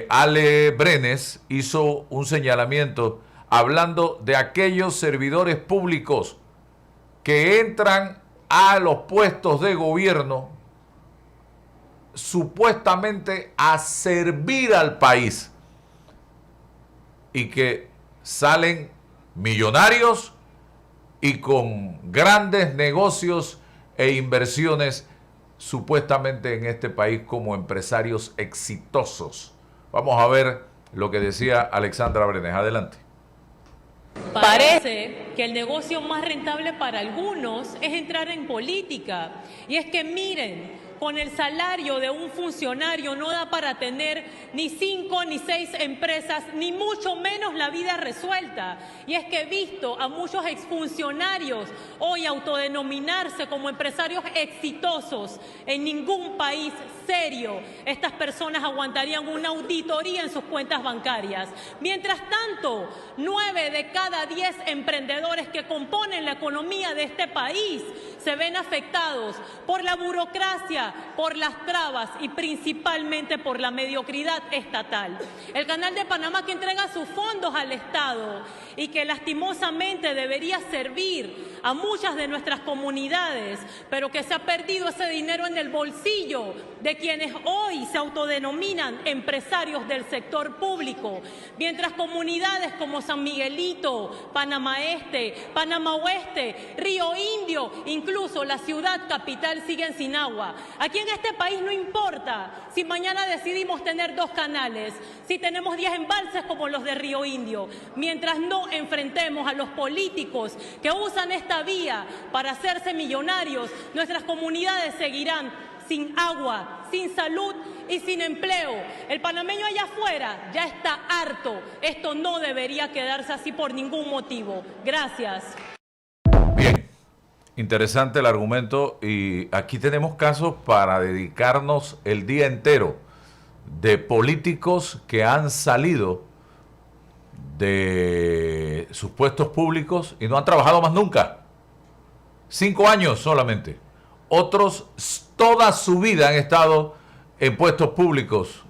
Ale Brenes hizo un señalamiento hablando de aquellos servidores públicos que entran a los puestos de gobierno supuestamente a servir al país y que salen millonarios y con grandes negocios e inversiones supuestamente en este país como empresarios exitosos. Vamos a ver lo que decía Alexandra Brenes. Adelante. Parece que el negocio más rentable para algunos es entrar en política. Y es que miren, con el salario de un funcionario no da para tener ni 5 ni 6 empresas, ni mucho menos la vida resuelta. Y es que he visto a muchos exfuncionarios hoy autodenominarse como empresarios exitosos. En ningún país serio estas personas aguantarían una auditoría en sus cuentas bancarias. Mientras tanto, 9 de cada 10 emprendedores que componen la economía de este país se ven afectados por la burocracia, por las trabas y principalmente por la mediocridad estatal. El Canal de Panamá, que entrega sus fondos al Estado y que lastimosamente debería servir a muchas de nuestras comunidades, pero que se ha perdido ese dinero en el bolsillo de quienes hoy se autodenominan empresarios del sector público, mientras comunidades como San Miguelito, Panamá Este, Panamá Oeste, Río Indio, incluso la ciudad capital siguen sin agua. Aquí en este país no importa si mañana decidimos tener 2 canales, si tenemos 10 embalses como los de Río Indio, mientras no enfrentemos a los políticos que usan esta vía para hacerse millonarios, nuestras comunidades seguirán sin agua, sin salud y sin empleo. El panameño allá afuera ya está harto. Esto no debería quedarse así por ningún motivo. Gracias. Bien, interesante el argumento y aquí tenemos casos para dedicarnos el día entero de políticos que han salido de sus puestos públicos y no han trabajado más nunca. 5 años solamente. Otros toda su vida han estado en puestos públicos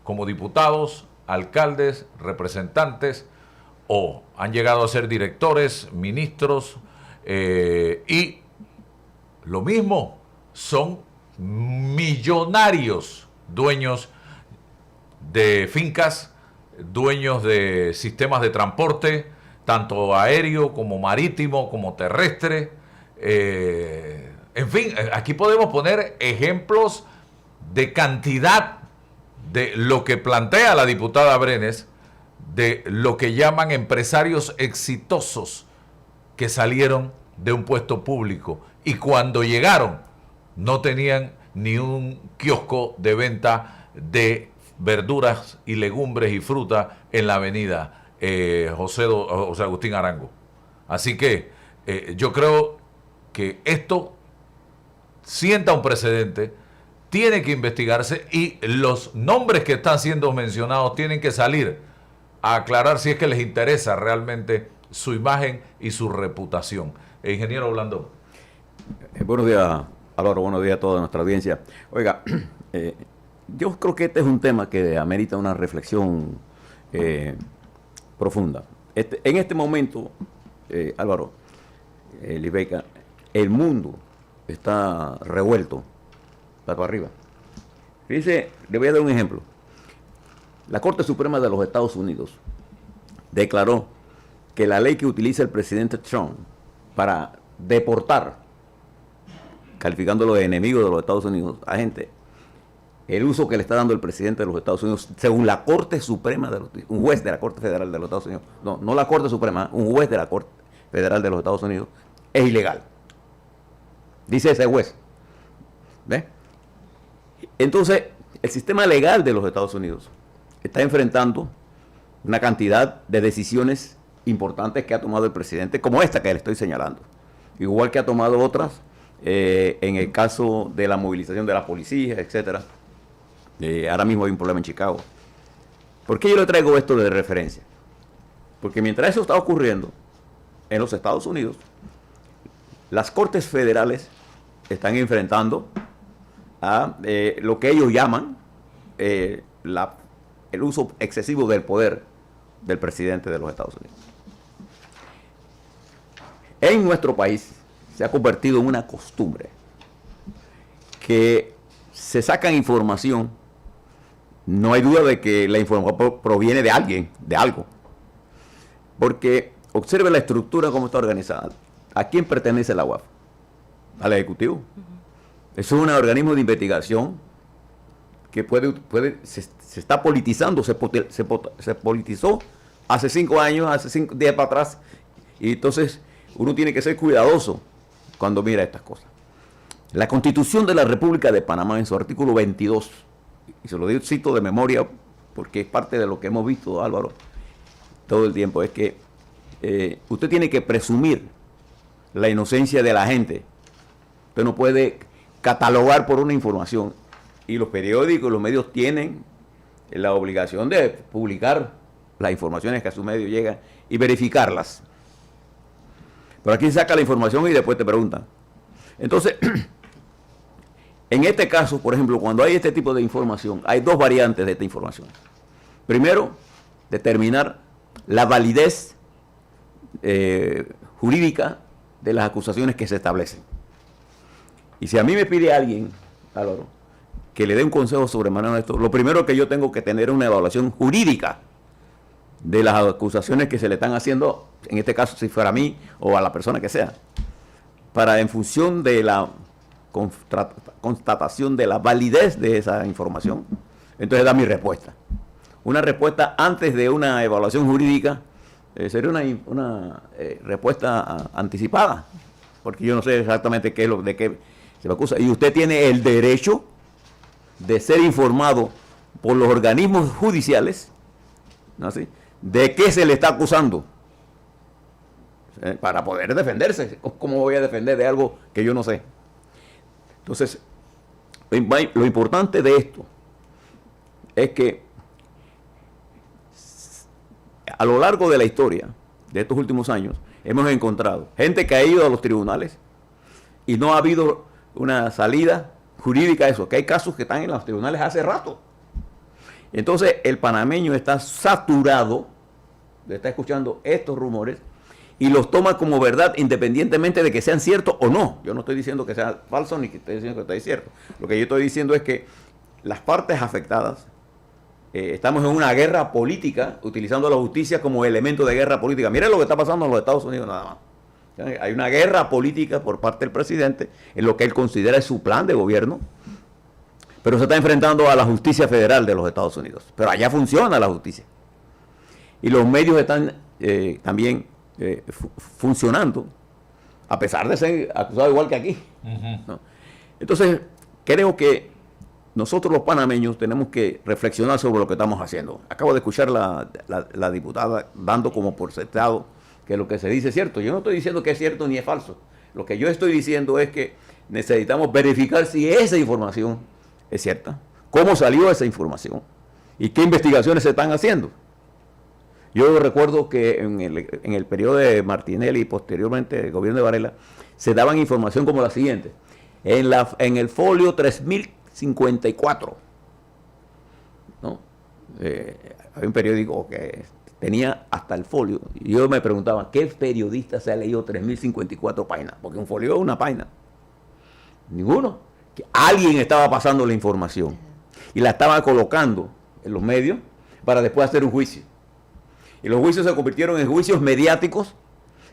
como diputados, alcaldes, representantes o han llegado a ser directores, ministros y lo mismo, son millonarios, dueños de fincas, dueños de sistemas de transporte, tanto aéreo como marítimo, como terrestre. En fin, aquí podemos poner ejemplos de cantidad de lo que plantea la diputada Brenes, de lo que llaman empresarios exitosos que salieron de un puesto público y cuando llegaron no tenían ni un kiosco de venta de verduras y legumbres y frutas en la avenida José Agustín Arango. Así que yo creo que esto sienta un precedente, tiene que investigarse y los nombres que están siendo mencionados tienen que salir a aclarar si es que les interesa realmente su imagen y su reputación. Ingeniero Blandón. Buenos días, Álvaro, buenos días a toda nuestra audiencia. Oiga, yo creo que este es un tema que amerita una reflexión profunda. En este momento, Álvaro, Libeca, el mundo está revuelto, para arriba. Fíjese, le voy a dar un ejemplo. La Corte Suprema de los Estados Unidos declaró que la ley que utiliza el presidente Trump para deportar, calificándolo de enemigo de los Estados Unidos, a gente, el uso que le está dando el presidente de los Estados Unidos, según la Corte Suprema, un juez de la Corte Federal de los Estados Unidos, no la Corte Suprema, un juez de la Corte Federal de los Estados Unidos, es ilegal. Dice ese juez. ¿Ve? Entonces, el sistema legal de los Estados Unidos está enfrentando una cantidad de decisiones importantes que ha tomado el presidente, como esta que le estoy señalando. Igual que ha tomado otras, en el caso de la movilización de la policía, etcétera. Ahora mismo hay un problema en Chicago. ¿Por qué yo le traigo esto de referencia? Porque mientras eso está ocurriendo en los Estados Unidos, las cortes federales están enfrentando a lo que ellos llaman el uso excesivo del poder del presidente de los Estados Unidos. En nuestro país se ha convertido en una costumbre que se sacan información. No hay duda de que la información proviene de alguien, de algo. Porque observe la estructura, cómo está organizada. ¿A quién pertenece la UAF? Al Ejecutivo. Eso es un organismo de investigación que se está politizando, se politizó hace 5 años, hace 5 días para atrás. Y entonces uno tiene que ser cuidadoso cuando mira estas cosas. La Constitución de la República de Panamá, en su artículo 22, y se lo cito de memoria porque es parte de lo que hemos visto, Álvaro, todo el tiempo, es que usted tiene que presumir la inocencia de la gente. Usted no puede catalogar por una información, y los periódicos y los medios tienen la obligación de publicar las informaciones que a su medio llegan y verificarlas. Pero aquí saca la información y después te preguntan. Entonces, en este caso, por ejemplo, cuando hay este tipo de información, hay 2 variantes de esta información. Primero, determinar la validez jurídica de las acusaciones que se establecen. Y si a mí me pide alguien, Álvaro, que le dé un consejo sobre manejo de esto, lo primero que yo tengo que tener es una evaluación jurídica de las acusaciones que se le están haciendo, en este caso si fuera a mí o a la persona que sea, para en función de la constatación de la validez de esa información, entonces da mi respuesta. Una respuesta antes de una evaluación jurídica sería una respuesta anticipada, porque yo no sé exactamente de qué se me acusa, y usted tiene el derecho de ser informado por los organismos judiciales, ¿no así?, de qué se le está acusando, para poder defenderse. ¿Cómo voy a defender de algo que yo no sé? Entonces, lo importante de esto es que a lo largo de la historia de estos últimos años hemos encontrado gente que ha ido a los tribunales y no ha habido una salida jurídica a eso, que hay casos que están en los tribunales hace rato. Entonces el panameño está saturado de estar escuchando estos rumores y los toma como verdad independientemente de que sean ciertos o no. Yo no estoy diciendo que sea falso ni que estoy diciendo que esté cierto. Lo que yo estoy diciendo es que las partes afectadas estamos en una guerra política, utilizando la justicia como elemento de guerra política. Miren lo que está pasando en los Estados Unidos nada más. Hay una guerra política por parte del presidente en lo que él considera es su plan de gobierno, pero se está enfrentando a la justicia federal de los Estados Unidos. Pero allá funciona la justicia. Y los medios están también funcionando, a pesar de ser acusados igual que aquí. ¿No? Entonces, creo que nosotros los panameños tenemos que reflexionar sobre lo que estamos haciendo. Acabo de escuchar la diputada dando como por sentado que lo que se dice es cierto. Yo no estoy diciendo que es cierto ni es falso. Lo que yo estoy diciendo es que necesitamos verificar si esa información es cierta, cómo salió esa información y qué investigaciones se están haciendo. Yo recuerdo que en el periodo de Martinelli y posteriormente el gobierno de Varela se daban información como la siguiente. En el folio 3054, ¿no? Hay un periódico que tenía hasta el folio. Y yo me preguntaba, ¿qué periodista se ha leído 3054 páginas? Porque un folio es una página. Ninguno. Que alguien estaba pasando la información y la estaba colocando en los medios para después hacer un juicio. Y los juicios se convirtieron en juicios mediáticos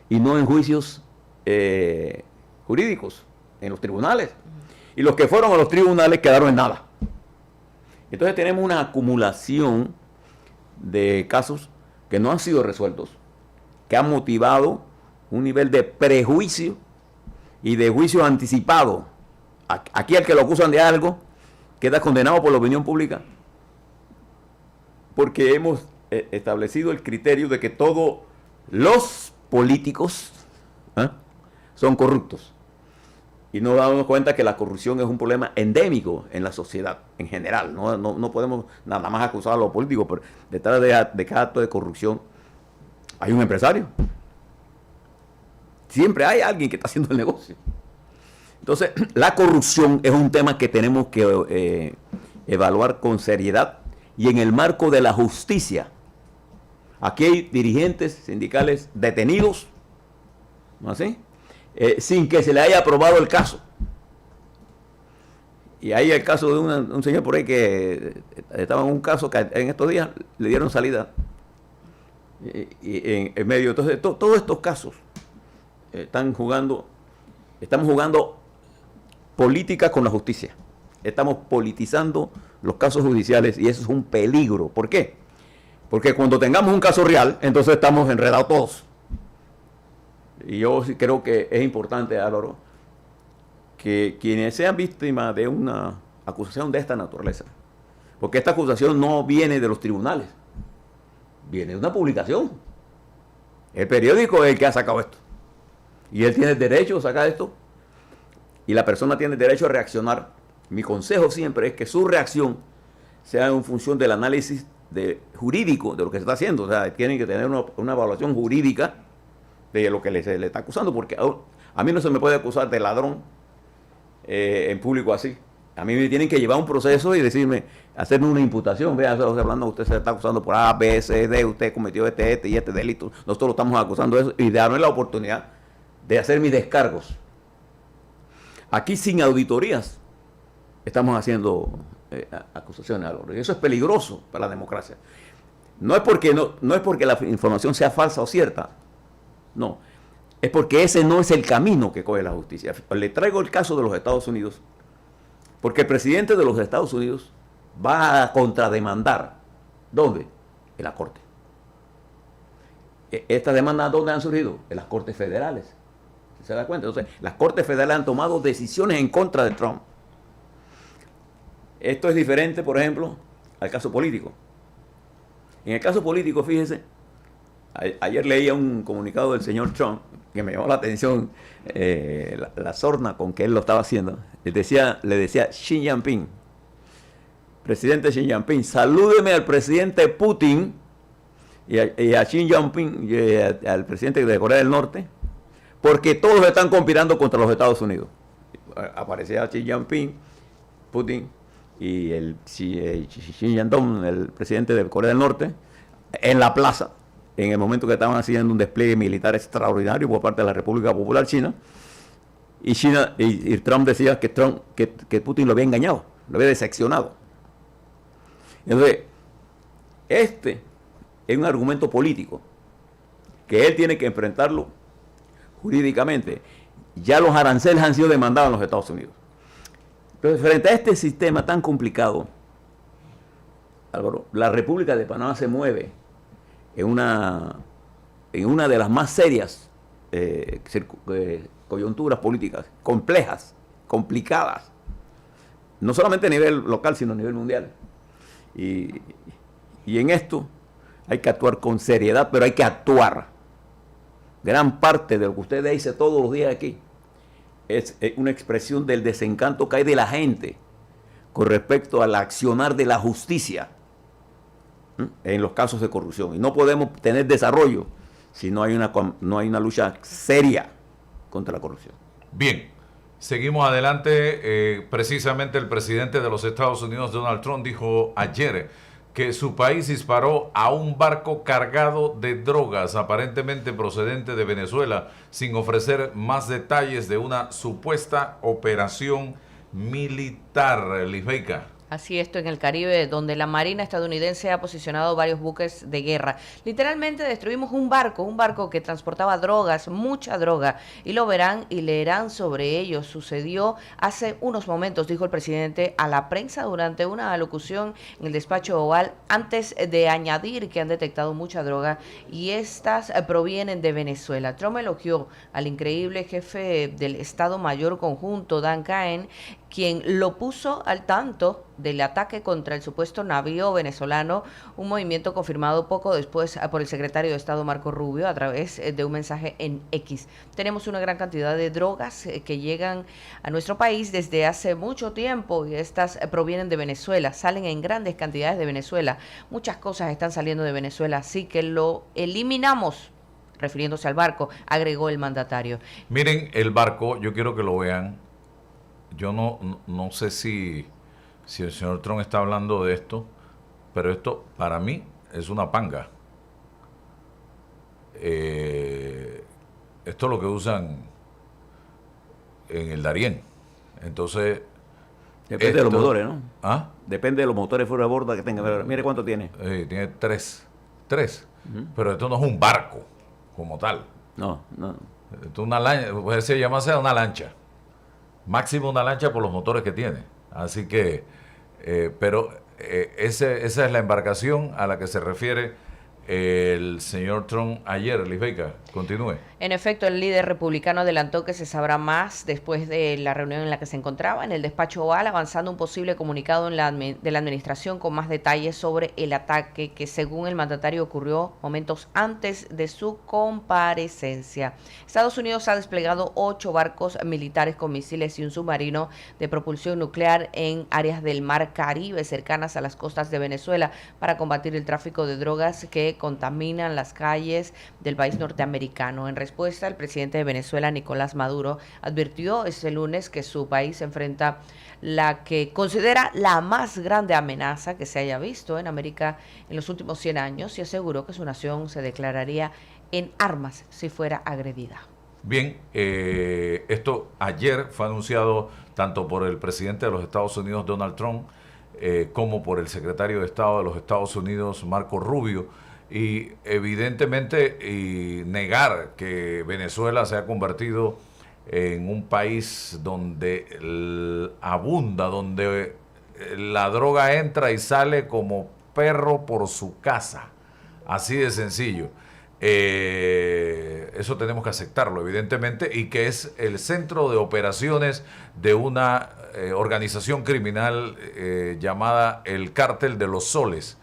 y no en juicios jurídicos, en los tribunales. Y los que fueron a los tribunales quedaron en nada. Entonces tenemos una acumulación de casos que no han sido resueltos, que han motivado un nivel de prejuicio y de juicio anticipado. Aquí al que lo acusan de algo queda condenado por la opinión pública, porque hemos establecido el criterio de que todos los políticos son corruptos. Y nos damos cuenta que la corrupción es un problema endémico en la sociedad en general. No podemos nada más acusar a los políticos, pero detrás de cada acto de corrupción hay un empresario. Siempre hay alguien que está haciendo el negocio. Entonces, la corrupción es un tema que tenemos que evaluar con seriedad y en el marco de la justicia. Aquí hay dirigentes sindicales detenidos, ¿no así? Sin que se le haya aprobado el caso. Y hay el caso de un señor por ahí que estaba en un caso que en estos días le dieron salida en medio. Entonces, todos estos casos estamos jugando política con la justicia. Estamos politizando los casos judiciales y eso es un peligro. ¿Por qué? Porque cuando tengamos un caso real, entonces estamos enredados todos. Y yo sí creo que es importante, Álvaro, que quienes sean víctimas de una acusación de esta naturaleza, porque esta acusación no viene de los tribunales, viene de una publicación. El periódico es el que ha sacado esto. Y él tiene el derecho a sacar esto. Y la persona tiene el derecho a reaccionar. Mi consejo siempre es que su reacción sea en función del análisis jurídico de lo que se está haciendo. O sea, tienen que tener una evaluación jurídica de lo que se le está acusando, porque a mí no se me puede acusar de ladrón en público así. A mí me tienen que llevar un proceso y decirme, hacerme una imputación. Vea, hablando, usted se está acusando por A, B, C, D, usted cometió este y este delito. Nosotros lo estamos acusando de eso y darme la oportunidad de hacer mis descargos. Aquí sin auditorías estamos haciendo acusaciones, y eso es peligroso para la democracia. No es porque la información sea falsa o cierta, no, es porque ese no es el camino que coge la justicia. Le traigo el caso de los Estados Unidos, porque el presidente de los Estados Unidos va a contrademandar. ¿Dónde? En la Corte. ¿Estas demandas dónde han surgido? En las Cortes Federales. ¿Se da cuenta? Entonces, las Cortes Federales han tomado decisiones en contra de Trump. Esto es diferente, por ejemplo, al caso político. En el caso político, fíjese, ayer leía un comunicado del señor Trump que me llamó la atención, la sorna con que él lo estaba haciendo. Le decía Xi Jinping, presidente Xi Jinping, salúdeme al presidente Putin y a Xi Jinping y al presidente de Corea del Norte, porque todos están conspirando contra los Estados Unidos. Aparecía Xi Jinping, Putin y el Xi Jinping, el presidente de Corea del Norte, en la plaza, en el momento que estaban haciendo un despliegue militar extraordinario por parte de la República Popular China, y Trump decía que Putin lo había engañado, lo había decepcionado. Entonces, este es un argumento político que él tiene que enfrentarlo jurídicamente. Ya los aranceles han sido demandados en los Estados Unidos. Entonces, frente a este sistema tan complicado, Álvaro, la República de Panamá se mueve en una de las más serias coyunturas políticas, complejas, complicadas, no solamente a nivel local, sino a nivel mundial. Y en esto hay que actuar con seriedad, pero hay que actuar. Gran parte de lo que usted dice todos los días aquí es una expresión del desencanto que hay de la gente con respecto al accionar de la justicia en los casos de corrupción. Y no podemos tener desarrollo si no hay una lucha seria contra la corrupción. Bien, seguimos adelante. Precisamente el presidente de los Estados Unidos, Donald Trump, dijo ayer que su país disparó a un barco cargado de drogas, aparentemente procedente de Venezuela, sin ofrecer más detalles de una supuesta operación militar. Lisbeica. Así esto en el Caribe, donde la Marina estadounidense ha posicionado varios buques de guerra. Literalmente destruimos un barco que transportaba drogas, mucha droga, y lo verán y leerán sobre ello. Sucedió hace unos momentos, dijo el presidente a la prensa durante una alocución en el despacho Oval, antes de añadir que han detectado mucha droga y estas provienen de Venezuela. Trump elogió al increíble jefe del Estado Mayor Conjunto, Dan Caen, quien lo puso al tanto del ataque contra el supuesto navío venezolano, un movimiento confirmado poco después por el secretario de Estado Marco Rubio a través de un mensaje en X. Tenemos una gran cantidad de drogas que llegan a nuestro país desde hace mucho tiempo y estas provienen de Venezuela, salen en grandes cantidades de Venezuela. Muchas cosas están saliendo de Venezuela, así que lo eliminamos, refiriéndose al barco, agregó el mandatario. Miren el barco, yo quiero que lo vean. Yo no sé si si el señor Trump está hablando de esto, pero esto para mí es una panga. Esto es lo que usan en el Darién. Entonces... Depende de los motores, ¿no? ¿Ah? Depende de los motores fuera de borda que tenga. Mire cuánto tiene. Tiene tres. Pero esto no es un barco como tal. No. Esto es una lancha, puede ser llamarse una lancha. Máximo una lancha por los motores que tiene. Así que, esa es la embarcación a la que se refiere el señor Trump ayer. Liz Vega, continúe. En efecto, el líder republicano adelantó que se sabrá más después de la reunión en la que se encontraba en el despacho Oval, avanzando un posible comunicado de la administración con más detalles sobre el ataque que, según el mandatario, ocurrió momentos antes de su comparecencia. Estados Unidos ha desplegado 8 barcos militares con misiles y un submarino de propulsión nuclear en áreas del Mar Caribe cercanas a las costas de Venezuela para combatir el tráfico de drogas que contaminan las calles del país norteamericano. En respuesta, el presidente de Venezuela, Nicolás Maduro, advirtió este lunes que su país enfrenta la que considera la más grande amenaza que se haya visto en América en los últimos 100 años y aseguró que su nación se declararía en armas si fuera agredida. Bien, esto ayer fue anunciado tanto por el presidente de los Estados Unidos, Donald Trump, como por el secretario de Estado de los Estados Unidos, Marco Rubio. Y evidentemente negar que Venezuela se ha convertido en un país donde abunda, donde la droga entra y sale como perro por su casa, así de sencillo. Eso tenemos que aceptarlo, evidentemente, y que es el centro de operaciones de una organización criminal llamada el Cártel de los Soles,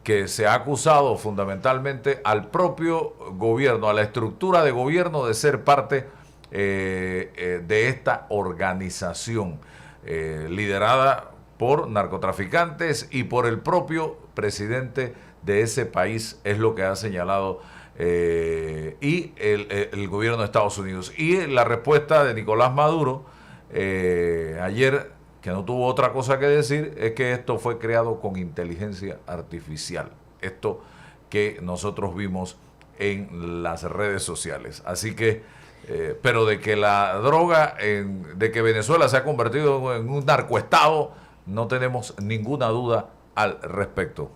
que se ha acusado fundamentalmente al propio gobierno, a la estructura de gobierno, de ser parte de esta organización liderada por narcotraficantes y por el propio presidente de ese país, es lo que ha señalado y el gobierno de Estados Unidos. Y la respuesta de Nicolás Maduro ayer, que no tuvo otra cosa que decir, es que esto fue creado con inteligencia artificial. Esto que nosotros vimos en las redes sociales. Así que, pero de que la droga, de que Venezuela se ha convertido en un narcoestado, no tenemos ninguna duda al respecto.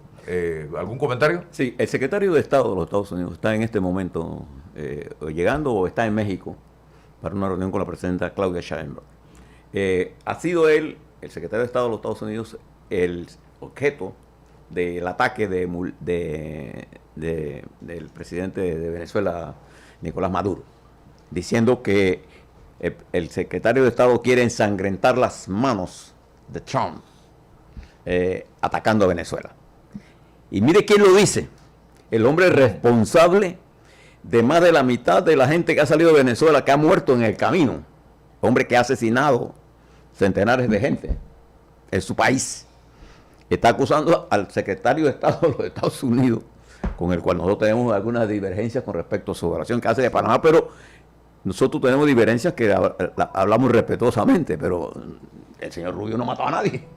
¿Algún comentario? Sí, el secretario de Estado de los Estados Unidos está en este momento llegando o está en México para una reunión con la presidenta Claudia Sheinbaum. Ha sido él, el secretario de Estado de los Estados Unidos, el objeto del ataque del presidente de Venezuela, Nicolás Maduro, diciendo que el secretario de Estado quiere ensangrentar las manos de Trump, atacando a Venezuela. Y mire quién lo dice, el hombre responsable de más de la mitad de la gente que ha salido de Venezuela, que ha muerto en el camino, hombre que ha asesinado centenares de gente en su país. Está acusando al secretario de Estado de los Estados Unidos, con el cual nosotros tenemos algunas divergencias con respecto a su oración que hace de Panamá, pero nosotros tenemos diverencias que hablamos respetuosamente, pero el señor Rubio no mató a nadie.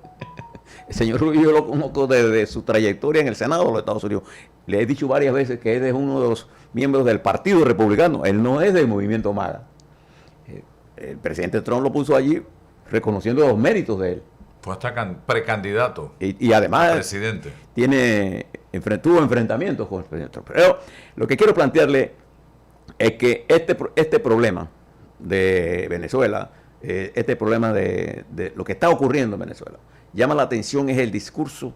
El señor Rubio yo lo conozco desde su trayectoria en el Senado de los Estados Unidos. Le he dicho varias veces que él es uno de los miembros del Partido Republicano, él no es del movimiento MAGA. El presidente Trump lo puso allí reconociendo los méritos de él. Fue hasta precandidato y además presidente. Tuvo enfrentamientos con el presidente Trump. Pero lo que quiero plantearle es que este problema de Venezuela, este problema de lo que está ocurriendo en Venezuela, llama la atención, es el discurso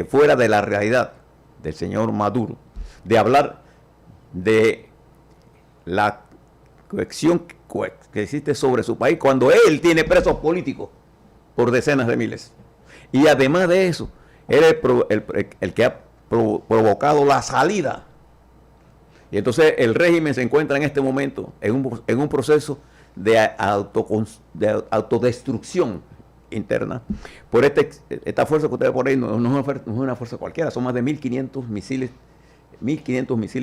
fuera de la realidad del señor Maduro, de hablar de la cohesión que existe sobre su país cuando él tiene presos políticos por decenas de miles. Y además de eso, él es el que ha provocado la salida. Y entonces el régimen se encuentra en este momento en un proceso de autodestrucción interna por esta fuerza que ustedes por ahí no es una fuerza cualquiera, son más de 1.500 misiles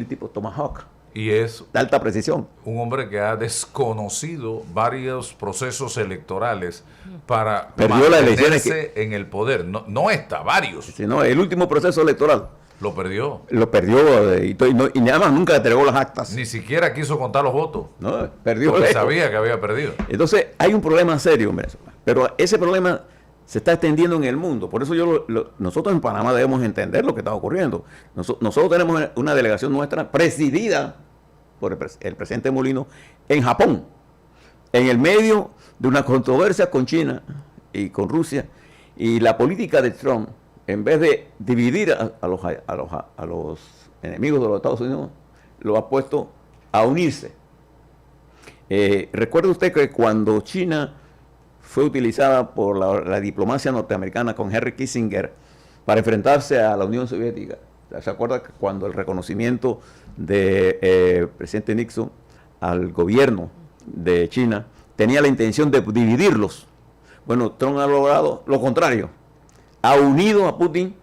tipo Tomahawk Y es de alta precisión. un hombre que ha desconocido varios procesos electorales para Perdió las elecciones mantenerse en el poder. No, no está, varios. Sino el último proceso electoral Lo perdió. lo perdió y nada más nunca entregó las actas. Ni siquiera quiso contar los votos. ¿No? Perdió. Porque lejos. sabía que había perdido. Entonces hay un problema serio en Venezuela, pero ese problema se está extendiendo en el mundo. Por eso nosotros en Panamá debemos entender lo que está ocurriendo. Nosotros tenemos una delegación nuestra presidida por el presidente Molino en Japón, en el medio de una controversia con China y con Rusia, y la política de Trump, en vez de dividir a los enemigos de los Estados Unidos, lo ha puesto a unirse. Recuerde usted que cuando China fue utilizada por la diplomacia norteamericana con Henry Kissinger para enfrentarse a la Unión Soviética, ¿se acuerda que cuando el reconocimiento del presidente Nixon al gobierno de China tenía la intención de dividirlos? Bueno, Trump ha logrado lo contrario. Ha unido a Putin,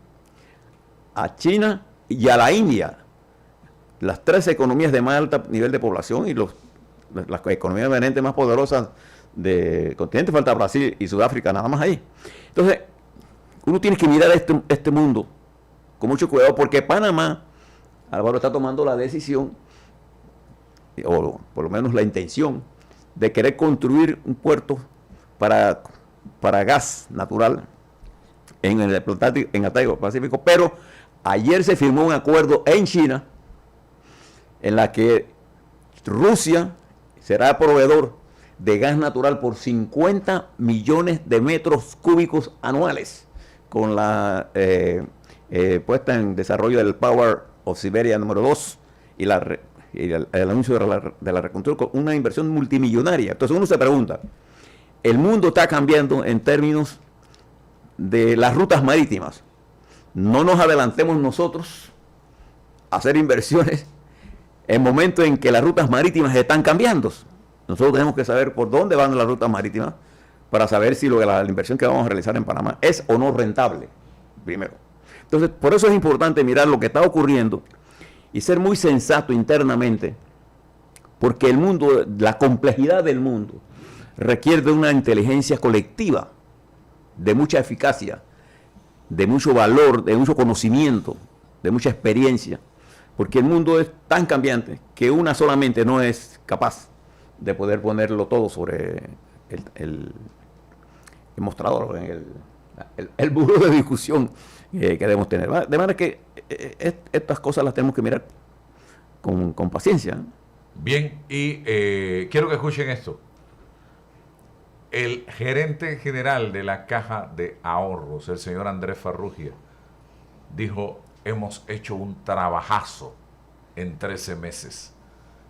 a China y a la India, las tres economías de más alto nivel de población y las economías emergentes más poderosas del continente. Falta Brasil y Sudáfrica, nada más ahí. Entonces, uno tiene que mirar este mundo con mucho cuidado, porque Panamá, Álvaro, está tomando la decisión, o por lo menos la intención, de querer construir un puerto para gas natural en el Atlántico Pacífico, pero ayer se firmó un acuerdo en China en la que Rusia será proveedor de gas natural por 50 millones de metros cúbicos anuales, con la puesta en desarrollo del Power of Siberia número 2 y el anuncio de la reconstrucción, con una inversión multimillonaria. Entonces uno se pregunta, el mundo está cambiando en términos de las rutas marítimas. No nos adelantemos nosotros a hacer inversiones en momentos en que las rutas marítimas están cambiando. Nosotros tenemos que saber por dónde van las rutas marítimas para saber si la inversión que vamos a realizar en Panamá es o no rentable, primero. Entonces, por eso es importante mirar lo que está ocurriendo y ser muy sensato internamente, porque el mundo, la complejidad del mundo, requiere de una inteligencia colectiva, de mucha eficacia, de mucho valor, de mucho conocimiento, de mucha experiencia, porque el mundo es tan cambiante que una solamente no es capaz de poder ponerlo todo sobre el mostrador, el muro de discusión que debemos tener. De manera que estas cosas las tenemos que mirar con paciencia. Bien, y quiero que escuchen esto. El gerente general de la Caja de Ahorros, el señor Andrés Farrugia, dijo: hemos hecho un trabajazo en 13 meses.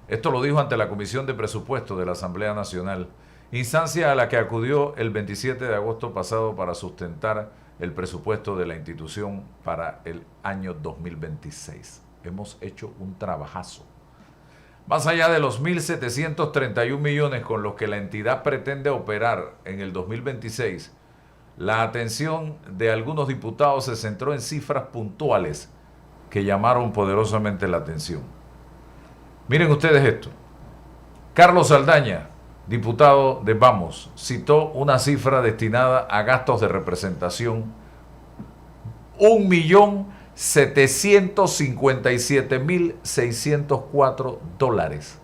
Esto lo dijo ante la Comisión de Presupuesto de la Asamblea Nacional, instancia a la que acudió el 27 de agosto pasado para sustentar el presupuesto de la institución para el año 2026. Hemos hecho un trabajazo. Más allá de los 1.731 millones con los que la entidad pretende operar en el 2026, la atención de algunos diputados se centró en cifras puntuales que llamaron poderosamente la atención. Miren ustedes esto. Carlos Saldaña, diputado de Vamos, citó una cifra destinada a gastos de representación: 1.757.604 dólares.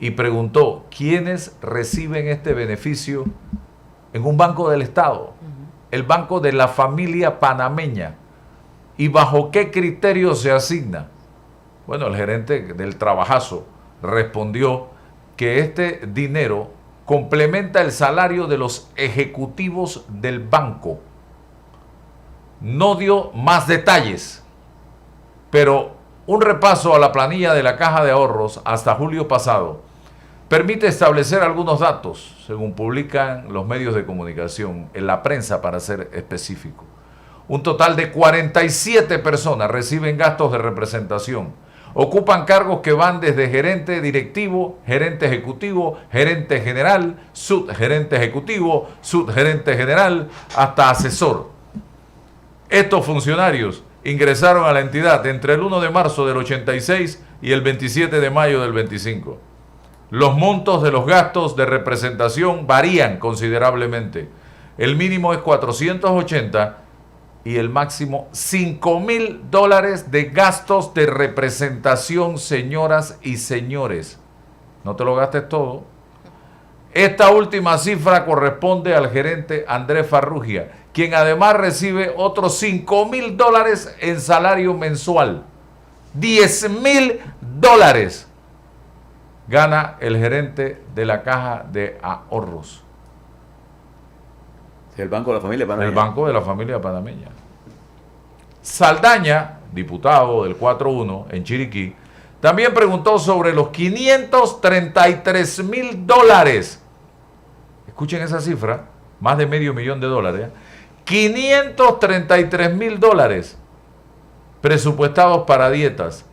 Y preguntó, ¿quiénes reciben este beneficio en un banco del Estado? El Banco de la Familia Panameña. ¿Y bajo qué criterio se asigna? Bueno, el gerente del trabajazo respondió que este dinero complementa el salario de los ejecutivos del banco. No dio más detalles, pero un repaso a la planilla de la Caja de Ahorros hasta julio pasado permite establecer algunos datos, según publican los medios de comunicación, en la prensa para ser específico. Un total de 47 personas reciben gastos de representación. Ocupan cargos que van desde gerente directivo, gerente ejecutivo, gerente general, subgerente ejecutivo, subgerente general, hasta asesor. Estos funcionarios ingresaron a la entidad entre el 1 de marzo del 86 y el 27 de mayo del 25. Los montos de los gastos de representación varían considerablemente. El mínimo es 480 y el máximo $5,000 de gastos de representación, señoras y señores. No te lo gastes todo. Esta última cifra corresponde al gerente Andrés Farrugia, quien además recibe otros $5,000 en salario mensual. $10,000 gana el gerente de la Caja de Ahorros. El Banco de la Familia Panameña. El Banco de la Familia Panameña. Saldaña, diputado del 4-1 en Chiriquí, también preguntó sobre los $533,000. Escuchen esa cifra, más de $500,000. $533,000 presupuestados para dietas.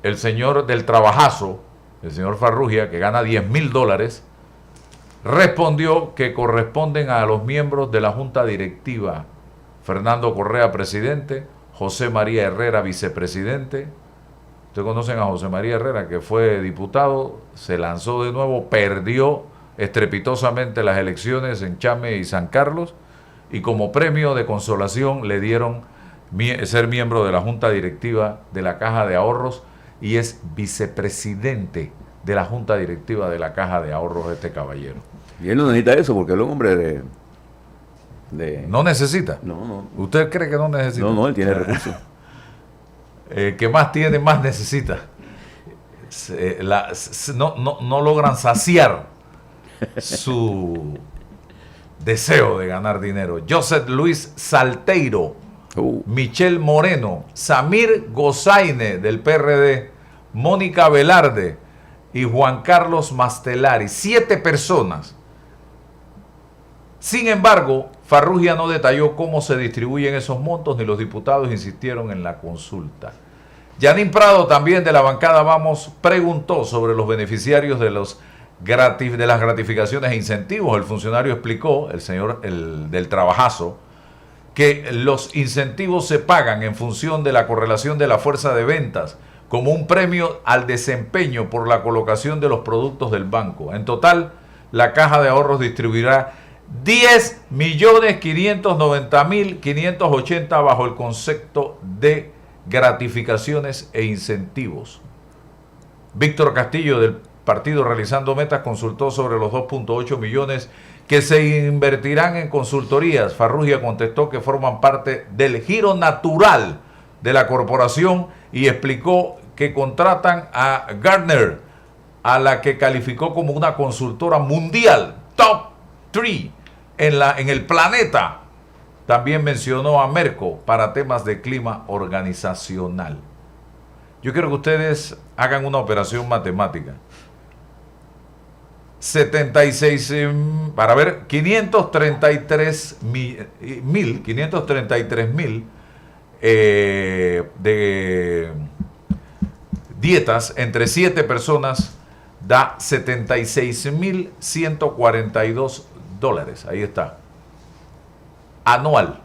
El señor del trabajazo, el señor Farrugia, que gana $10,000, respondió que corresponden a los miembros de la Junta Directiva. Fernando Correa, presidente, José María Herrera, vicepresidente. Ustedes conocen a José María Herrera, que fue diputado, se lanzó de nuevo, perdió estrepitosamente las elecciones en Chame y San Carlos, y como premio de consolación le dieron ser miembro de la Junta Directiva de la Caja de Ahorros, y es vicepresidente de la Junta Directiva de la Caja de Ahorros este caballero. Y él no necesita eso porque él es un hombre de... ¿No necesita? No. ¿Usted cree que no necesita? No, él tiene recursos. Que más tiene, más necesita. No logran saciar su deseo de ganar dinero. Joseph Luis Salteiro, Michelle Moreno, Samir Gozaine del PRD, Mónica Velarde y Juan Carlos Mastelari. 7 personas. Sin embargo, Farrugia no detalló cómo se distribuyen esos montos, ni los diputados insistieron en la consulta. Yanín Prado, también de la bancada Vamos, preguntó sobre los beneficiarios de las gratificaciones e incentivos. El funcionario explicó, el del trabajazo, que los incentivos se pagan en función de la correlación de la fuerza de ventas, como un premio al desempeño por la colocación de los productos del banco. En total, la Caja de Ahorros distribuirá 10.590.580 bajo el concepto de gratificaciones e incentivos. Víctor Castillo, del partido Realizando Metas, consultó sobre los 2.8 millones que se invertirán en consultorías. Farrugia contestó que forman parte del giro natural de la corporación y explicó que contratan a Gartner, a la que calificó como una consultora mundial, top 3 en el planeta. También mencionó a Merco para temas de clima organizacional. Yo quiero que ustedes hagan una operación matemática. 533,000 de dietas entre 7 personas da $76,142. Ahí está. Anual.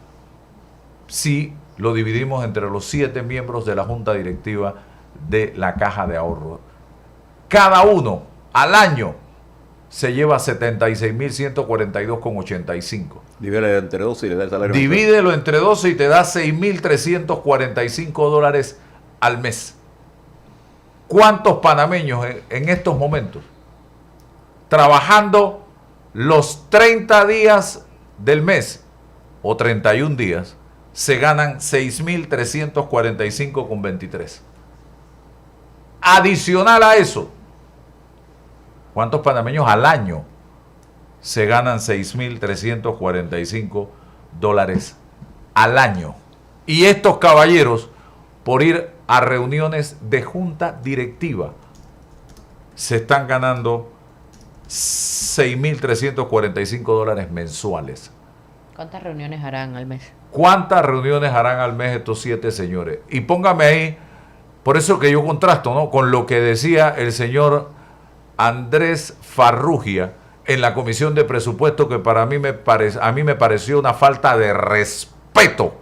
Si lo dividimos entre los 7 miembros de la Junta Directiva de la Caja de Ahorro. Cada uno al año se lleva 76,142,85. Divídelo entre 12 y le da el salario. Divídelo entre 12 y te da $6,345 al mes. ¿Cuántos panameños en estos momentos, trabajando los 30 días del mes o 31 días, se ganan 6,345,23? Adicional a eso, ¿cuántos panameños al año se ganan $6,345 al año? Y estos caballeros, por ir a reuniones de junta directiva, se están ganando $6,345 mensuales. ¿Cuántas reuniones harán al mes? ¿Cuántas reuniones harán al mes estos 7 señores? Y póngame ahí, por eso que yo contrasto, ¿no?, con lo que decía el señor Andrés Farrugia en la Comisión de Presupuesto, que a mí me pareció una falta de respeto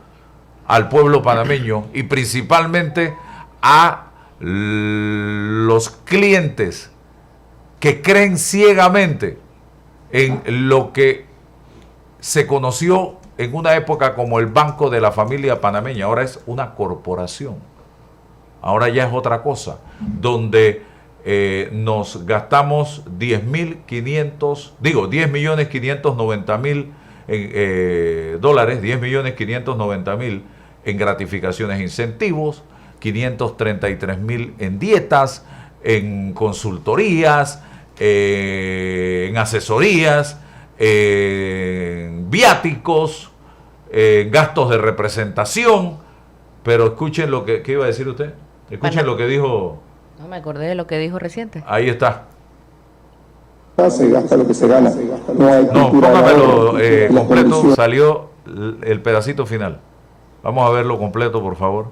al pueblo panameño y principalmente a los clientes que creen ciegamente en lo que se conoció en una época como el Banco de la Familia Panameña, ahora es una corporación, ahora ya es otra cosa, donde nos gastamos 10.590.000 dólares, 10.590.000 en gratificaciones e incentivos, 533.000 en dietas, en consultorías, en asesorías, en viáticos, en gastos de representación. Pero escuchen lo que ¿qué iba a decir usted? Escuchen lo que dijo. No me acordé de lo que dijo reciente. Ahí está. Se gasta lo que se gana. No, póngamelo completo. Salió el pedacito final. Vamos a verlo completo, por favor.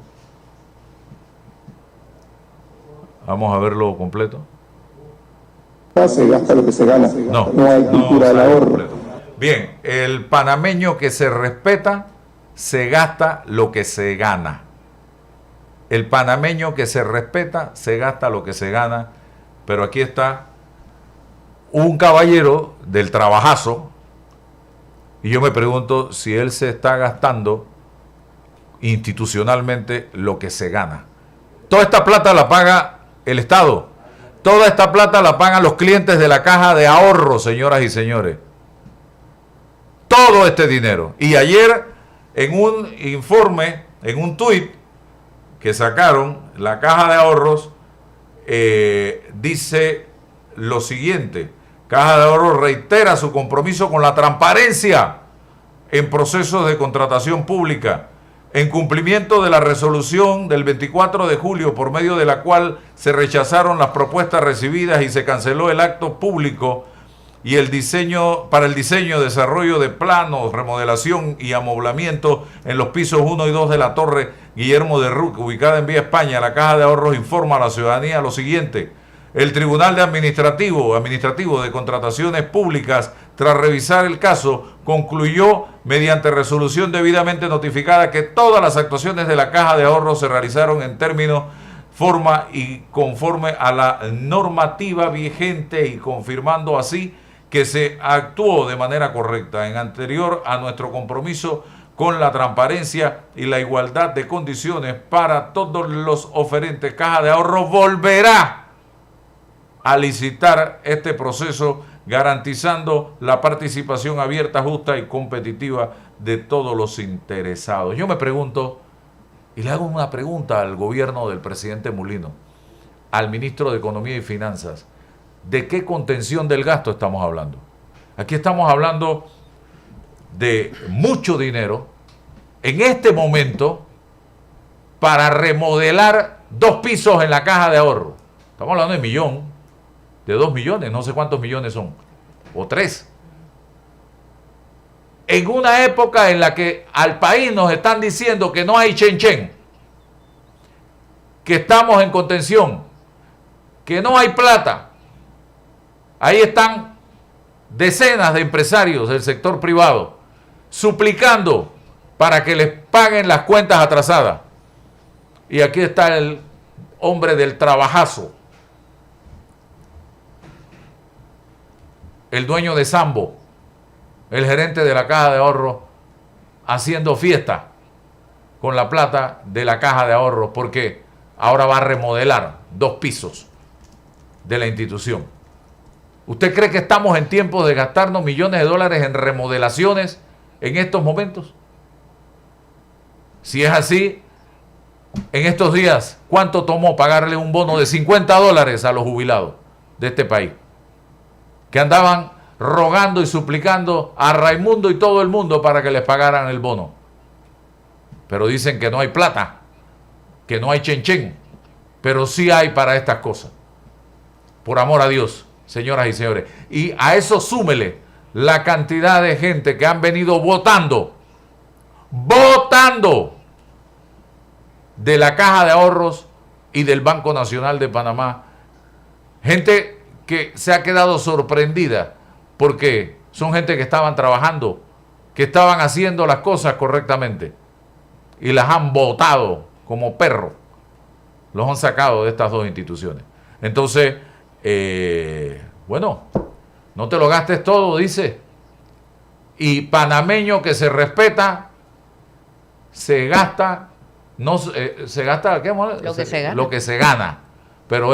Vamos a verlo completo. Se gasta lo que se gana. No hay cultura del ahorro. Completo. Bien, el panameño que se respeta se gasta lo que se gana. El panameño que se respeta se gasta lo que se gana. Pero aquí está un caballero del trabajazo y yo me pregunto si él se está gastando institucionalmente lo que se gana. Toda esta plata la paga el Estado. Toda esta plata la pagan los clientes de la caja de ahorro, señoras y señores. Todo este dinero. Y ayer, en un informe, en un tuit que sacaron, la caja de ahorros dice lo siguiente: Caja de Ahorros reitera su compromiso con la transparencia en procesos de contratación pública, en cumplimiento de la resolución del 24 de julio, por medio de la cual se rechazaron las propuestas recibidas y se canceló el acto público y el diseño para el diseño, desarrollo de planos, remodelación y amoblamiento en los pisos 1 y 2 de la Torre Guillermo de Ruc, ubicada en Vía España. La Caja de Ahorros informa a la ciudadanía lo siguiente: el Tribunal Administrativo de Contrataciones Públicas, tras revisar el caso, concluyó mediante resolución debidamente notificada que todas las actuaciones de la Caja de Ahorros se realizaron en términos, forma y conforme a la normativa vigente, y confirmando así que se actuó de manera correcta. En anterior a nuestro compromiso con la transparencia y la igualdad de condiciones para todos los oferentes, Caja de Ahorros volverá a licitar este proceso, garantizando la participación abierta, justa y competitiva de todos los interesados. Yo me pregunto, y le hago una pregunta al gobierno del presidente Mulino, al ministro de Economía y Finanzas: ¿de qué contención del gasto estamos hablando? Aquí estamos hablando de mucho dinero en este momento para remodelar 2 pisos en la Caja de Ahorro. Estamos hablando de de 2 millones, no sé cuántos millones son, o 3. En una época en la que al país nos están diciendo que no hay chen-chen, que estamos en contención, que no hay plata. Ahí están decenas de empresarios del sector privado suplicando para que les paguen las cuentas atrasadas. Y aquí está el hombre del trabajazo, el dueño de Sambo, el gerente de la Caja de Ahorros, haciendo fiesta con la plata de la Caja de Ahorros, porque ahora va a remodelar 2 pisos de la institución. ¿Usted cree que estamos en tiempos de gastarnos millones de dólares en remodelaciones en estos momentos? Si es así, en estos días, ¿cuánto tomó pagarle un bono de $50 a los jubilados de este país, que andaban rogando y suplicando a Raimundo y todo el mundo para que les pagaran el bono? Pero dicen que no hay plata, que no hay chen-chen, pero sí hay para estas cosas. Por amor a Dios, señoras y señores. Y a eso súmele la cantidad de gente que han venido votando de la Caja de Ahorros y del Banco Nacional de Panamá. Gente que se ha quedado sorprendida porque son gente que estaban trabajando, que estaban haciendo las cosas correctamente, y las han votado como perro. los han sacado de estas dos instituciones. Entonces, bueno, no te lo gastes todo, dice. Y panameño que se respeta, se gasta, no se gasta, ¿qué? Lo que se gana. Lo que se gana. Pero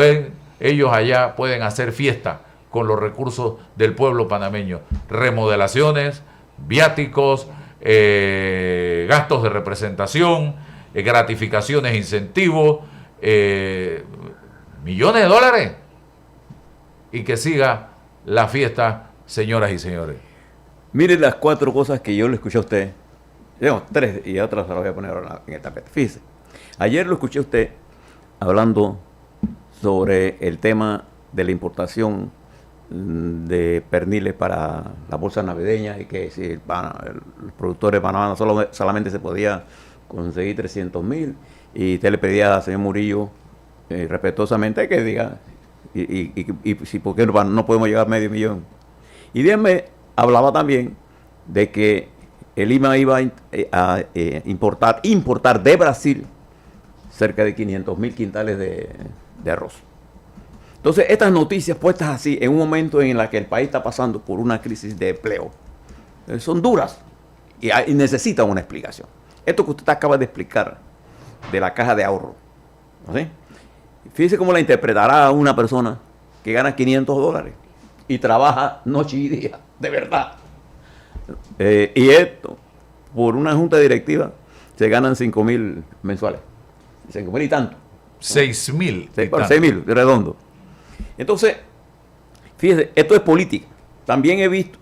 ellos allá pueden hacer fiesta con los recursos del pueblo panameño. Remodelaciones, viáticos, gastos de representación, gratificaciones, incentivos, millones de dólares. Y que siga la fiesta, señoras y señores. Miren las 4 cosas que yo le escuché a usted. Digamos, 3 y otras se las voy a poner ahora en el tapete. Fíjese, ayer lo escuché a usted hablando sobre el tema de la importación de perniles para la bolsa navideña y que si los productores panameños solamente se podía conseguir 300,000 y usted le pedía al señor Murillo respetuosamente que diga y si por qué no podemos llegar a 500,000. Y bien me hablaba también de que el IMA iba a importar de Brasil cerca de 500,000 quintales de arroz. Entonces, estas noticias puestas así, en un momento en el que el país está pasando por una crisis de empleo, son duras y necesitan una explicación. Esto que usted acaba de explicar de la caja de ahorro, ¿no? ¿Sí? Fíjese cómo la interpretará una persona que gana $500 y trabaja noche y día, de verdad. Y esto, por una junta directiva, se ganan 5,000 mensuales. 5,000 y tanto. 6,000. 6,000, redondo. Entonces, fíjese, esto es política. También he visto,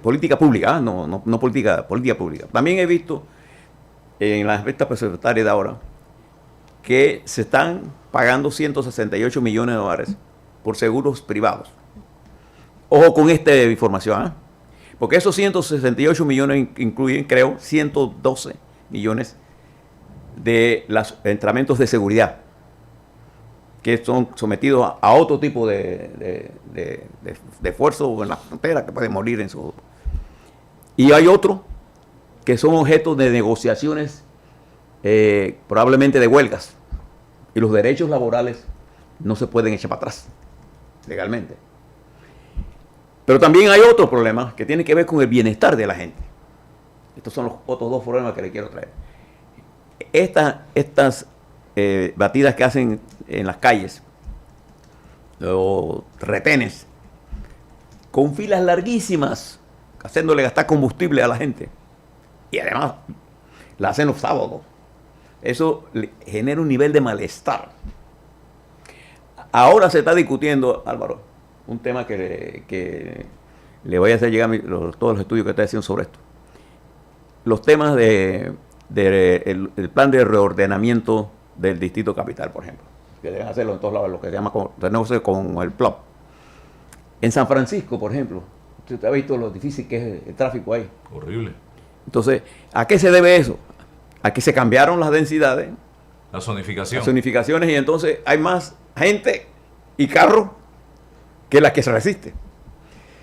política pública, no política pública. También he visto en las vistas presupuestarias de ahora que se están pagando 168 millones de dólares por seguros privados. Ojo con esta información, porque esos 168 millones incluyen, creo, 112 millones de los entrenamientos de seguridad que son sometidos a otro tipo de esfuerzo en la frontera que pueden morir en su... Y hay otros que son objetos de negociaciones, probablemente de huelgas, y los derechos laborales no se pueden echar para atrás legalmente. Pero también hay otro problema que tiene que ver con el bienestar de la gente. Estos son los otros 2 problemas que le quiero traer. Estas batidas que hacen en las calles, los retenes, con filas larguísimas, haciéndole gastar combustible a la gente. Y además, la hacen los sábados. Eso genera un nivel de malestar. Ahora se está discutiendo, Álvaro, un tema que le voy a hacer llegar todos los estudios que estoy haciendo sobre esto. Los temas el plan de reordenamiento del Distrito Capital, por ejemplo, que deben hacerlo en todos lados, lo que se llama con el PLOP. En San Francisco, por ejemplo, usted ha visto lo difícil que es el tráfico ahí. Horrible. Entonces, ¿a qué se debe eso? A que se cambiaron las densidades, La zonificación. las zonificaciones, y entonces hay más gente y carros que las que se resiste.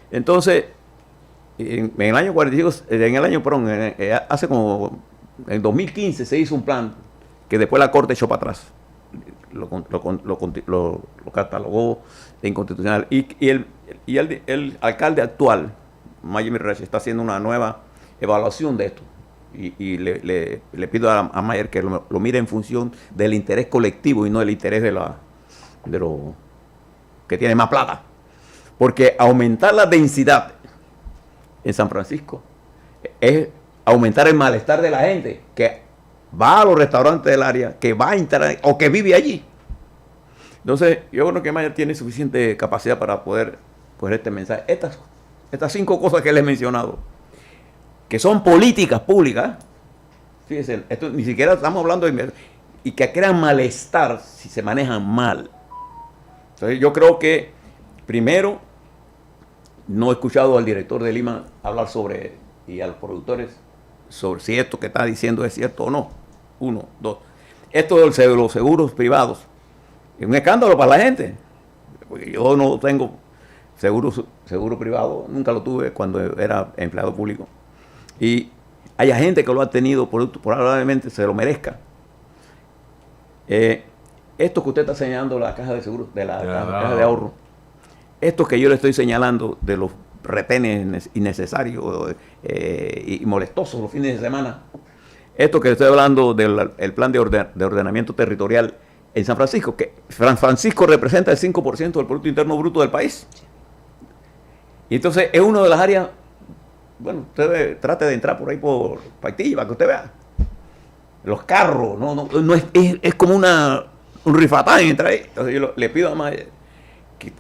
Entonces, en el año 45, hace como, en 2015 se hizo un plan que después la Corte echó para atrás. Lo catalogó de inconstitucional. Y el alcalde actual, Mayer Mirreche, está haciendo una nueva evaluación de esto. Y le pido a Mayer que lo mire en función del interés colectivo y no del interés de lo que tiene más plata. Porque aumentar la densidad en San Francisco es aumentar el malestar de la gente que va a los restaurantes del área, que va a entrar o que vive allí. Entonces, yo creo que Mayer tiene suficiente capacidad para poder este mensaje. Estas 5 cosas que les he mencionado, que son políticas públicas, fíjense, esto ni siquiera estamos hablando y que crean malestar si se manejan mal. Entonces, yo creo que, primero, no he escuchado al director de Lima hablar y a los productores sobre si esto que está diciendo es cierto o no. 1, 2. Esto de los seguros privados es un escándalo para la gente. Porque yo no tengo seguro privado, nunca lo tuve cuando era empleado público. Y hay gente que lo ha tenido, probablemente se lo merezca. esto que usted está señalando, la caja de seguro, de la caja de ahorro, esto que yo le estoy señalando de los retenes innecesarios y molestosos los fines de semana, esto que estoy hablando del plan de ordenamiento territorial en San Francisco, que San Francisco representa el 5% del Producto Interno Bruto del país. Y entonces es una de las áreas, bueno, usted trate de entrar por ahí por Paitilla para que usted vea. Los carros, no es como un rifatán entra ahí. Entonces yo le pido además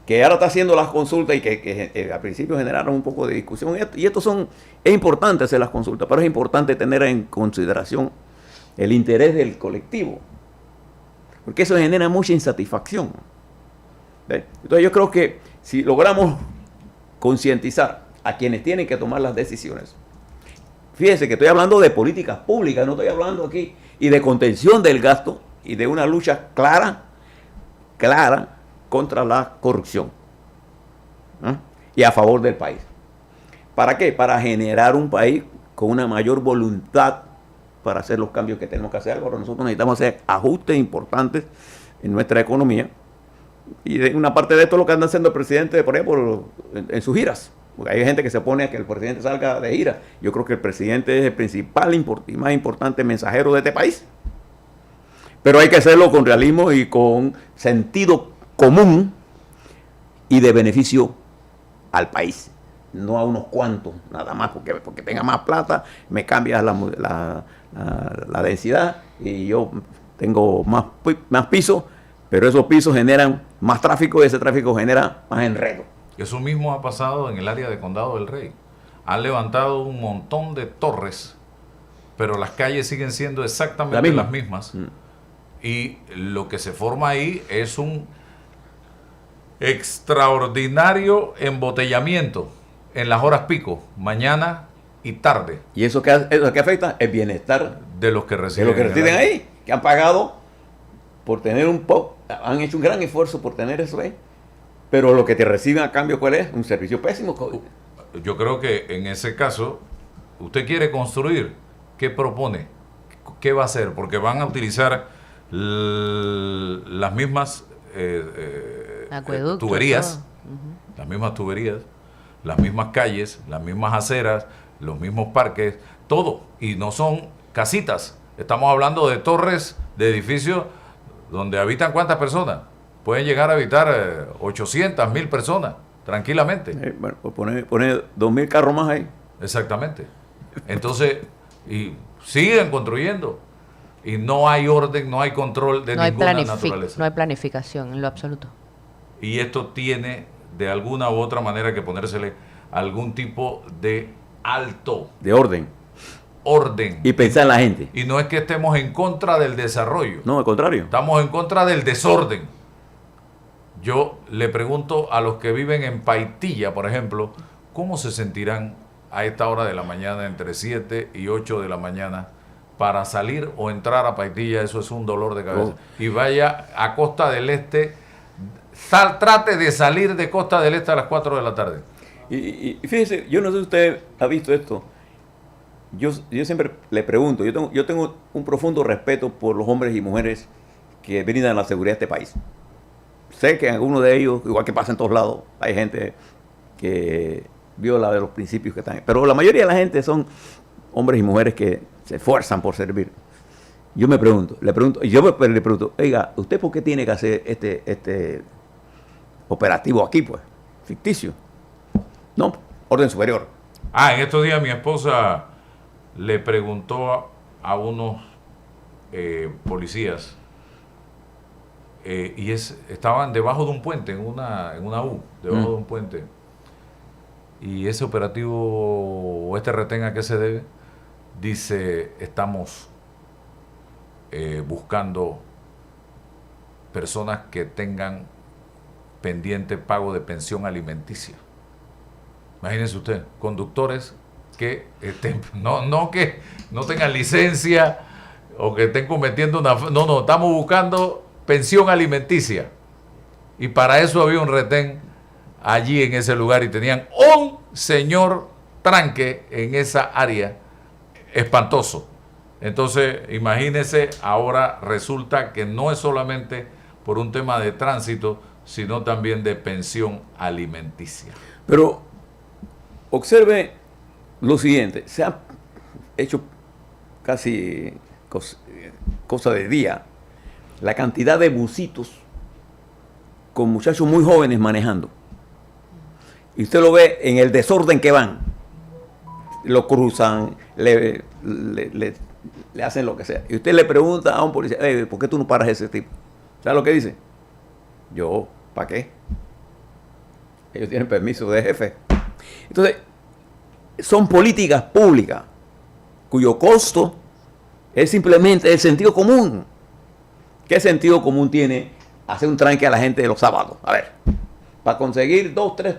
que ahora está haciendo las consultas y que al principio generaron un poco de discusión. Y es importante hacer las consultas, pero es importante tener en consideración el interés del colectivo, porque eso genera mucha insatisfacción. ¿Ve? Entonces yo creo que si logramos concientizar a quienes tienen que tomar las decisiones, fíjense que estoy hablando de políticas públicas, no estoy hablando aquí, y de contención del gasto y de una lucha clara contra la corrupción, ¿no? Y a favor del país. ¿Para qué? Para generar un país con una mayor voluntad para hacer los cambios que tenemos que hacer. Ahora nosotros necesitamos hacer ajustes importantes en nuestra economía, y de una parte de esto es lo que anda haciendo el presidente, por ejemplo, en sus giras. Porque hay gente que se opone a que el presidente salga de gira. Yo creo que el presidente es el principal y más importante mensajero de este país. Pero hay que hacerlo con realismo y con sentido común y de beneficio al país. No a unos cuantos, nada más porque tenga más plata, me cambia la densidad y yo tengo más pisos, pero esos pisos generan más tráfico y ese tráfico genera más enredo. Eso mismo ha pasado en el área de Condado del Rey. Han levantado un montón de torres, pero las calles siguen siendo exactamente las mismas. Y lo que se forma ahí es un extraordinario embotellamiento en las horas pico, mañana y tarde. ¿Y eso qué afecta? El bienestar de los que residen, ahí, que han pagado por tener han hecho un gran esfuerzo por tener eso ahí. Pero lo que te reciben a cambio, ¿cuál es? Un servicio pésimo. Yo creo que en ese caso, usted quiere construir, ¿qué propone? ¿Qué va a hacer? Porque van a utilizar las mismas tuberías, las mismas tuberías, las mismas calles, las mismas aceras, los mismos parques, todo. Y no son casitas. Estamos hablando de torres, de edificios donde habitan ¿cuántas personas? Pueden llegar a habitar 800, 1000 personas, tranquilamente. Bueno, pues pone 2000 carros más ahí. Exactamente. Entonces, y siguen construyendo. Y no hay orden, no hay control de ninguna naturaleza. No hay planificación en lo absoluto. Y esto tiene, de alguna u otra manera, que ponérsele algún tipo de alto. De orden. Y pensar en la gente. Y no es que estemos en contra del desarrollo. No, al contrario. Estamos en contra del desorden. Yo le pregunto a los que viven en Paitilla, por ejemplo, ¿cómo se sentirán a esta hora de la mañana, entre 7 y 8 de la mañana, para salir o entrar a Paitilla? Eso es un dolor de cabeza. Y vaya a Costa del Este, trate de salir de Costa del Este a las 4 de la tarde. Y fíjese, yo no sé si usted ha visto esto. Yo siempre le pregunto, yo tengo un profundo respeto por los hombres y mujeres que brindan la seguridad de este país. Sé que en algunos de ellos, igual que pasa en todos lados, hay gente que viola de los principios que están ahí. Pero la mayoría de la gente son hombres y mujeres que se esfuerzan por servir. Yo le pregunto, oiga, ¿usted por qué tiene que hacer este operativo aquí, pues? Ficticio. No, orden superior. En estos días mi esposa le preguntó a unos policías y estaban debajo de un puente, en una U, debajo de un puente. Y ese operativo o este retén, ¿a qué se debe? Dice, estamos buscando personas que tengan pendiente pago de pensión alimenticia. Imagínense usted, conductores que que no tengan licencia o que estén cometiendo no, estamos buscando pensión alimenticia. Y para eso había un retén allí en ese lugar y tenían un señor tranque en esa área espantoso. Entonces, imagínense, ahora resulta que no es solamente por un tema de tránsito, sino también de pensión alimenticia. Pero observe lo siguiente, se ha hecho casi cosa de día la cantidad de busitos con muchachos muy jóvenes manejando. Y usted lo ve en el desorden que van. Lo cruzan, le hacen lo que sea. Y usted le pregunta a un policía, ¿por qué tú no paras a ese tipo? ¿Sabe lo que dice? Yo, ¿para qué? Ellos tienen permiso de jefe. Entonces, son políticas públicas cuyo costo es simplemente el sentido común. ¿Qué sentido común tiene hacer un tranque a la gente de los sábados? A ver, para conseguir 2, 3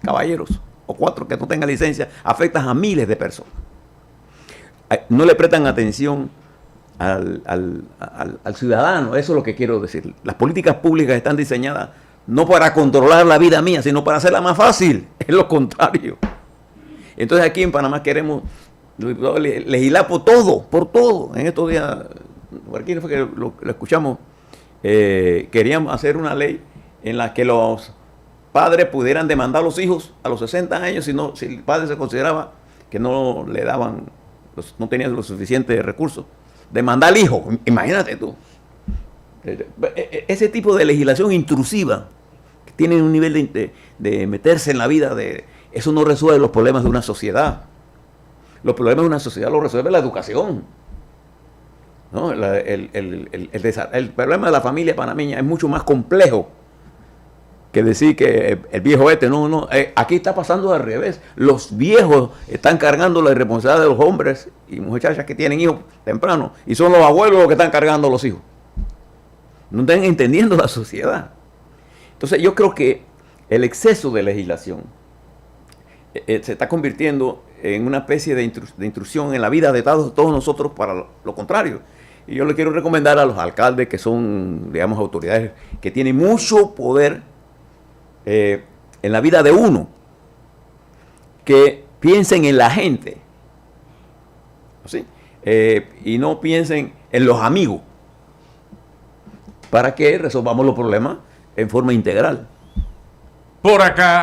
caballeros o 4 que no tengan licencia, afectas a miles de personas. No le prestan atención al ciudadano, eso es lo que quiero decir. Las políticas públicas están diseñadas no para controlar la vida mía, sino para hacerla más fácil, es lo contrario. Entonces aquí en Panamá queremos legislar por todo. En estos días, por aquí fue que lo escuchamos, queríamos hacer una ley en la que los padres pudieran demandar a los hijos a los 60 años si el padre se consideraba que no le daban, no tenían los suficientes recursos. Demandar al hijo, imagínate tú. Ese tipo de legislación intrusiva, que tiene un nivel de meterse en la vida, eso no resuelve los problemas de una sociedad. Los problemas de una sociedad los resuelve la educación, ¿no? El problema de la familia panameña es mucho más complejo que decir que el viejo aquí está pasando al revés. Los viejos están cargando la responsabilidad de los hombres y muchachas que tienen hijos temprano, y son los abuelos los que están cargando a los hijos. No están entendiendo la sociedad. Entonces yo creo que el exceso de legislación se está convirtiendo en una especie de intrusión en la vida de todos nosotros para lo contrario. Y yo le quiero recomendar a los alcaldes, que son, digamos, autoridades que tienen mucho poder en la vida de uno, que piensen en la gente, ¿sí? Y no piensen en los amigos, para que resolvamos los problemas en forma integral. Por acá